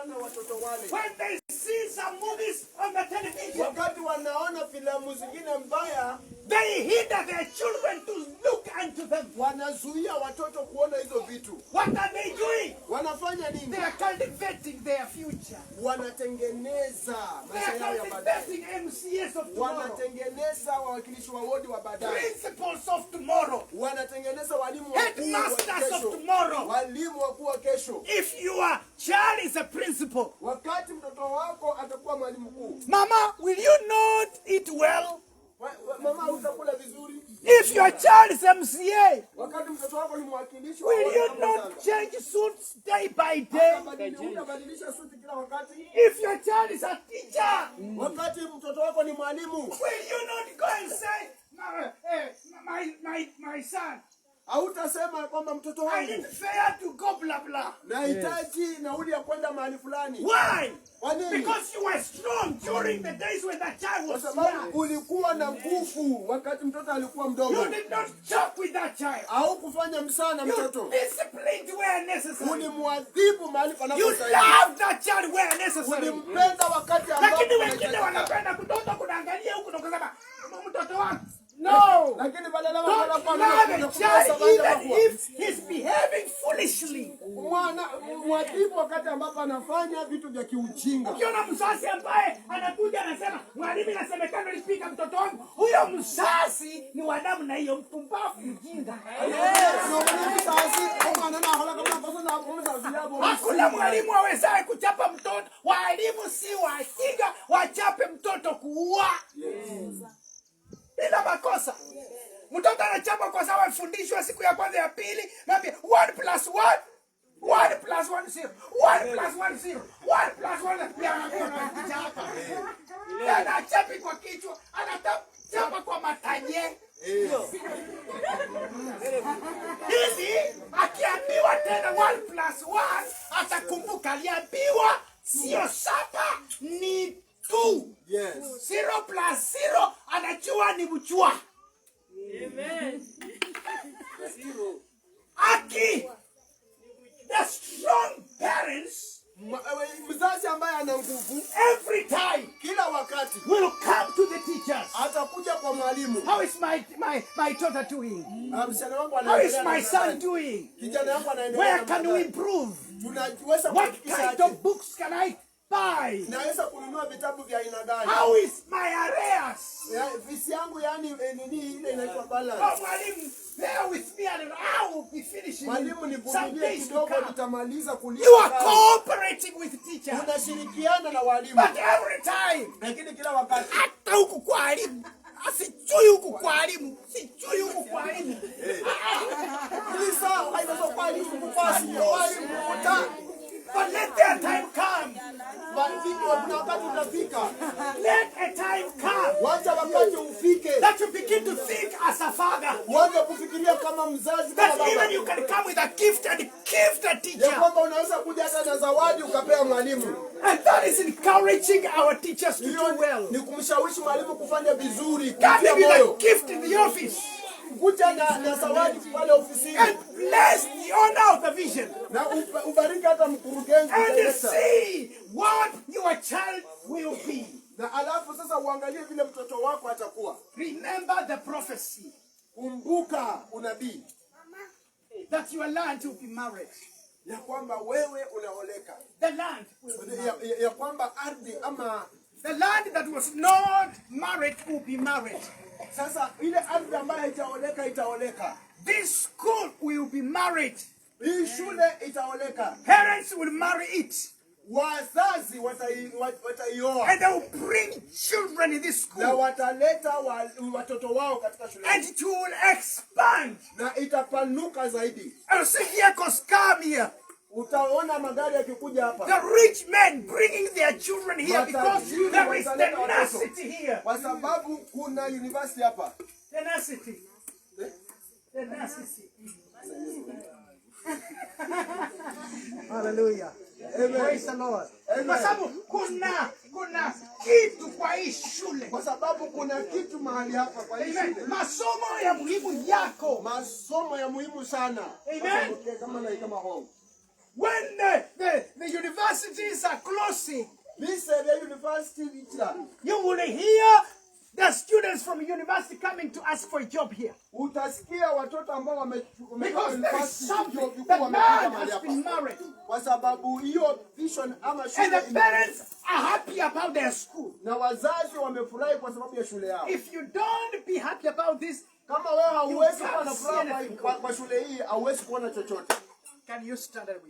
sana watoto wale. When they see some movies on the television, Wakati wanaona filamu zingine mbaya, they hinder their children to look into them. wanazuia watoto kuona hizo vitu. What are they doing? Wanafanya nini? They are cultivating their future. Wanatengeneza They maisha are yao ya baadaye. cultivating MCS of tomorrow. Wanatengeneza wawakilishi wa wodi wa baadaye. Principals of tomorrow. Wanatengeneza walimu wakuu wa Headmasters of kesho. tomorrow. Walimu wakuu wa kesho. If your child is a principal, Wakati mtoto wako atakuwa mwalimu mkuu, Mama, will you not eat well? mama utakula vizuri. If your child is MCA, Wakati mtoto wako ni mwakilishi wa will wodi you wa not baadaye, change suits day by day? utabadilisha suti kila wakati. If your child is a teacher, Wakati mtoto wako ni mwalimu, will you not go and say, my son, hautasema kwamba mtoto I wangu need fare to go blah blah. nahitaji nauli ya kwenda mahali fulani. Why? Kwa nini? Because you were strong during the days when that child Kwa was sababu young. ulikuwa na nguvu wakati mtoto alikuwa mdogo. You did not joke with that child. Au kufanya msana You mtoto. disciplined where necessary. Ulimwadhibu mahali You panapostahili. loved that child where necessary. Ulimpenda wakati ambapo Lakini wengine unahitajika. wanapenda kutoka kunaangalia huku na kusema mtoto wangu. No. Lakini badala ya Don't love a child even if he's behaving foolishly. mwadhibu wakati ambapo anafanya vitu vya kiujinga. Ukiona mzazi ambaye anakuja anasema mwalimu inasemekana alipika mtoto wangu, huyo mzazi ni wa damu na hiyo mpumbavu mjinga. Hakuna mwalimu awezaye kuchapa mtoto. Walimu si wajinga, wachape mtoto kuua. Bila makosa. Mtoto anachapa kwa sababu alifundishwa siku ya kwanza ya pili, naambia 1 + 1 1 + 1 0 1 + 1 0 1 + 1 anachapi kwa kichwa, anachapa kwa matanye. Hivi akiambiwa tena 1 + 1 atakumbuka aliambiwa sio 7 ni 2. Yes. 0 + 0 anajua ni mchua. Amen. Aki, the strong parents, Mzazi ambaye ana nguvu every time kila wakati will come to the teachers. atakuja kwa mwalimu. How is my daughter doing? Msichana wangu How is anaendelea. my son doing? Kijana wangu anaendelea. Where can we improve? Tunaweza What kuhakikisha kind of books can I buy? naweza kununua vitabu vya aina gani? How is my arrears? Visi yangu yani nini ile inaitwa balance. Oh, mwalimu, bear with me and I will be finishing Mwalimu some nivumilie days to kidogo come. nitamaliza kulipa. You are cooperating with teachers. Unashirikiana na walimu. But every time, Lakini kila wakati hata huku kwa alimu, asijui huku kwa alimu, sijui huku kwa alimu. Lisa hainazo kwa walimu kupasi kwa walimu kuta. But let their time come. Bandiko kuna wakati utafika. Let a time come Wacha wakati ufike. that you begin to think as a father. Wacha kufikiria kama mzazi kama That baba. even you can come with a gifted Ya teacher. kwamba unaweza kuja hata na zawadi ukapea mwalimu. And that is encouraging our teachers to do Hiyo well. ni kumshawishi mwalimu kufanya vizuri, Come kutia with a moyo. gift in the office. Kuja na zawadi pale ofisini. And bless the owner of the vision. Na ubariki hata mkurugenzi And director. see what your child will be. Na alafu sasa uangalie vile mtoto wako atakuwa. Remember the prophecy Kumbuka unabii that your land will be married. ya kwamba wewe unaoleka. The land will be married. Ya kwamba ardhi ama The land that was not married will be married. sasa ile ardhi ambayo haitaoleka itaoleka. This school will be married. Hii shule itaoleka. Parents will marry it. Wazazi wataioa. And they will bring children in this Na school. wataleta watoto wao katika shule. And it will expand. Na itapanuka zaidi. And see vehicles come here. Utaona magari yakikuja hapa. The rich men bringing their children here because there is tenacity here. Kwa sababu kuna university hapa. Tenacity. Tenacity. Hallelujah. Amen. Praise the Lord. Amen. Kwa sababu kuna kitu kwa hii shule. Kwa sababu kuna kitu mahali hapa kwa hii Amen. shule. Masomo ya muhimu yako. Masomo ya muhimu sana. Amen. Kama home. When the university universities are closing. Bise bya university bicha. You will hear the students from university coming to ask for a job here. Utasikia watoto ambao because there is something. The man has been married. Kwa sababu hiyo vision ama shule. And the parents are happy about their school. Na wazazi wamefurahi kwa sababu ya shule yao. If you don't be happy about this, kama wewe hauwezi kuwa na furaha kwa shule hii, hauwezi kuona chochote. Can you stand with